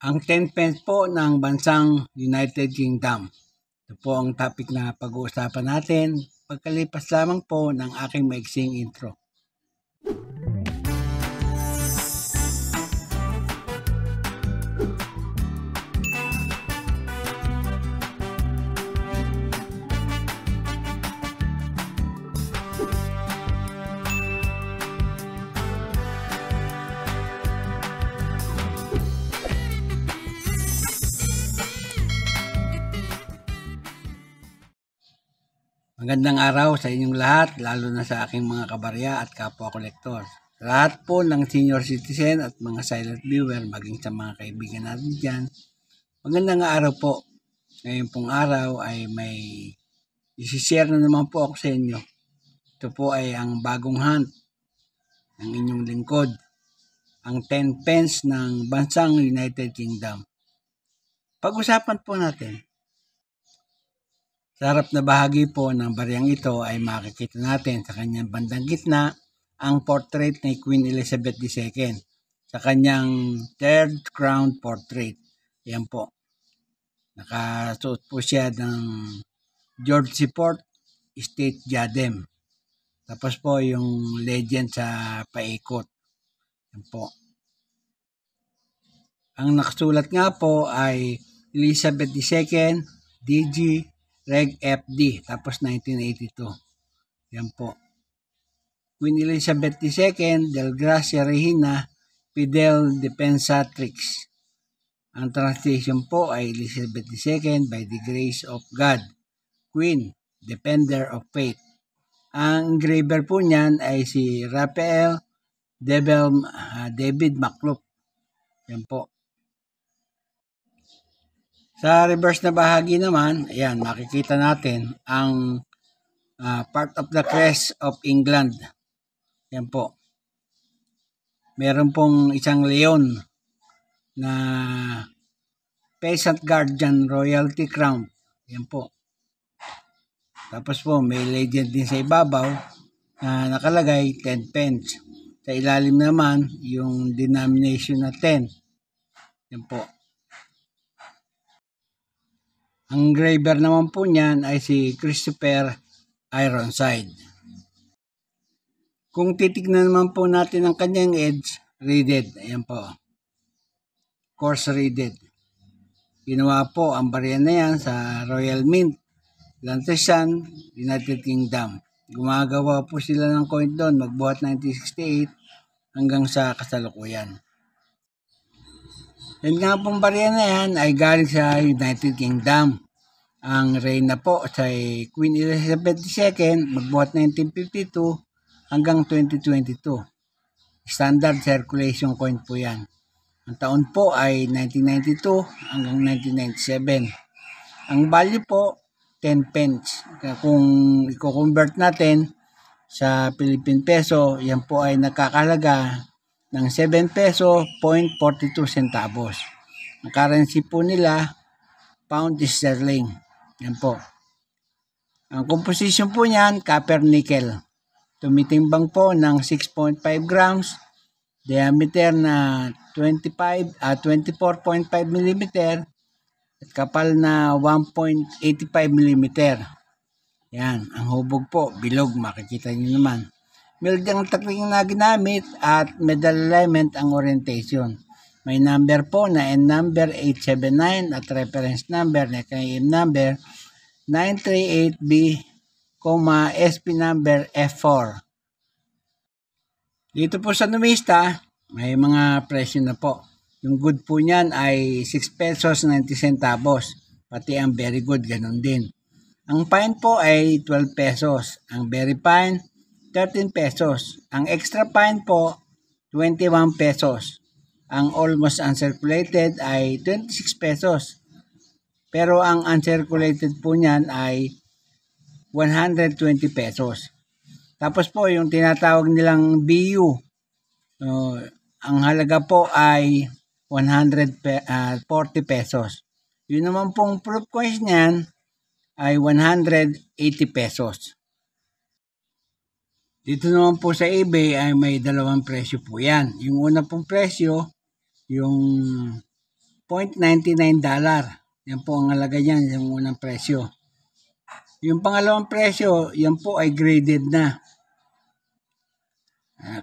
Ang 10 pence po ng bansang United Kingdom. Ito po ang topic na pag-uusapan natin pagkalipas lamang po ng aking maiksing intro. Magandang araw sa inyong lahat, lalo na sa aking mga kabarya at kapwa-kolektor. Sa lahat po ng senior citizen at mga silent viewer, maging sa mga kaibigan natin dyan, magandang araw po. Ngayon pong araw ay may isi-share na naman po ako sa inyo. Ito po ay ang bagong hunt ng inyong lingkod, ang 10 pence ng bansang United Kingdom. Pag-usapan po natin. Sa harap na bahagi po ng bariyang ito ay makikita natin sa kanyang bandang gitna ang portrait ni Queen Elizabeth II sa kanyang third crown portrait. Yan po. Nakasuot po siya ng George IV State Diadem. Tapos po yung legend sa paikot. Yan po. Ang nakasulat nga po ay Elizabeth II, DG, Reg FD, tapos 1982. Yan po. Queen Elizabeth II, Del Gracia Regina, Fidel Defensatrix. Ang translation po ay Elizabeth II by the grace of God, Queen, Defender of Faith. Ang engraver po niyan ay si Raphael David Maclup. Yan po. Sa reverse na bahagi naman, ayan, makikita natin ang part of the crest of England. Yan po. Meron pong isang leon na peasant guardian royalty crown. Yan po. Tapos po, may legend din sa ibabaw na nakalagay 10 pence. Sa ilalim naman, yung denomination na 10. Yan po. Ang engraver naman po niyan ay si Christopher Ironside. Kung titignan naman po natin ang kanyang edge, reeded. Ayan po. Coarse reeded. Ginawa po ang barya na yan sa Royal Mint, Launceston, United Kingdom. Gumagawa po sila ng coin doon magbuhat 1968 hanggang sa kasalukuyan. Yan nga pong barya na yan ay galing sa United Kingdom. Ang reyna po sa Queen Elizabeth II magbuhat 1952 hanggang 2022. Standard circulation coin po yan. Ang taon po ay 1992 hanggang 1997. Ang value po 10 pence. Kung i-convert natin sa Philippine peso, yan po ay nakakalaga ng 7 peso 0.42 centavos. Ang currency po nila, pound sterling. Yan po. Ang composition po niyan, copper nickel. Tumitimbang po ng 6.5 grams, diameter na 24.5 mm, at kapal na 1.85 mm. Yan, ang hubog po, bilog, makikita niyo naman. Meron diyang takling na ginamit at medal alignment ang orientation. May number po na N number 879 at reference number na KM number 938B, SP number F4. Dito po sa numista, may mga presyo na po. Yung good po niyan ay 6 pesos 90 centavos. Pati ang very good, ganun din. Ang fine po ay 12 pesos. Ang very fine, 13 pesos. Ang extra fine po, 21 pesos. Ang almost uncirculated ay 26 pesos. Pero ang uncirculated po niyan ay 120 pesos. Tapos po yung tinatawag nilang BU. Ang halaga po ay 140 pesos. Yun naman pong proof coins niyan ay 180 pesos. Dito naman po sa eBay ay may dalawang presyo po yan. Yung una pong presyo, yung $0.99. Yan po ang halaga niyan, yung unang presyo. Yung pangalawang presyo, yan po ay graded na.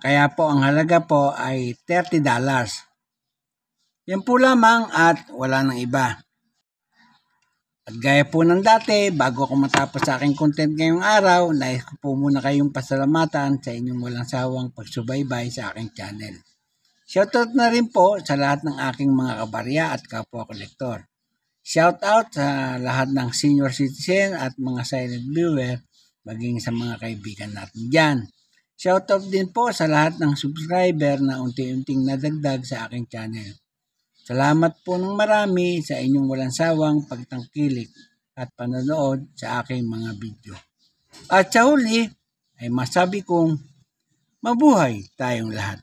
Kaya po ang halaga po ay $30. Yan po lamang at wala nang iba. At gaya po ng dati, bago ako matapos sa aking content ngayong araw, nais ko po muna kayong pasalamatan sa inyong walang sawang pagsubaybay sa aking channel. Shoutout na rin po sa lahat ng aking mga kabarya at kapwa kolektor. Shoutout sa lahat ng senior citizen at mga silent viewer, maging sa mga kaibigan natin dyan. Shoutout din po sa lahat ng subscriber na unti-unting nadagdag sa aking channel. Salamat po ng marami sa inyong walang sawang pagtangkilik at panonood sa aking mga video. At sa huli ay masabi kong mabuhay tayong lahat.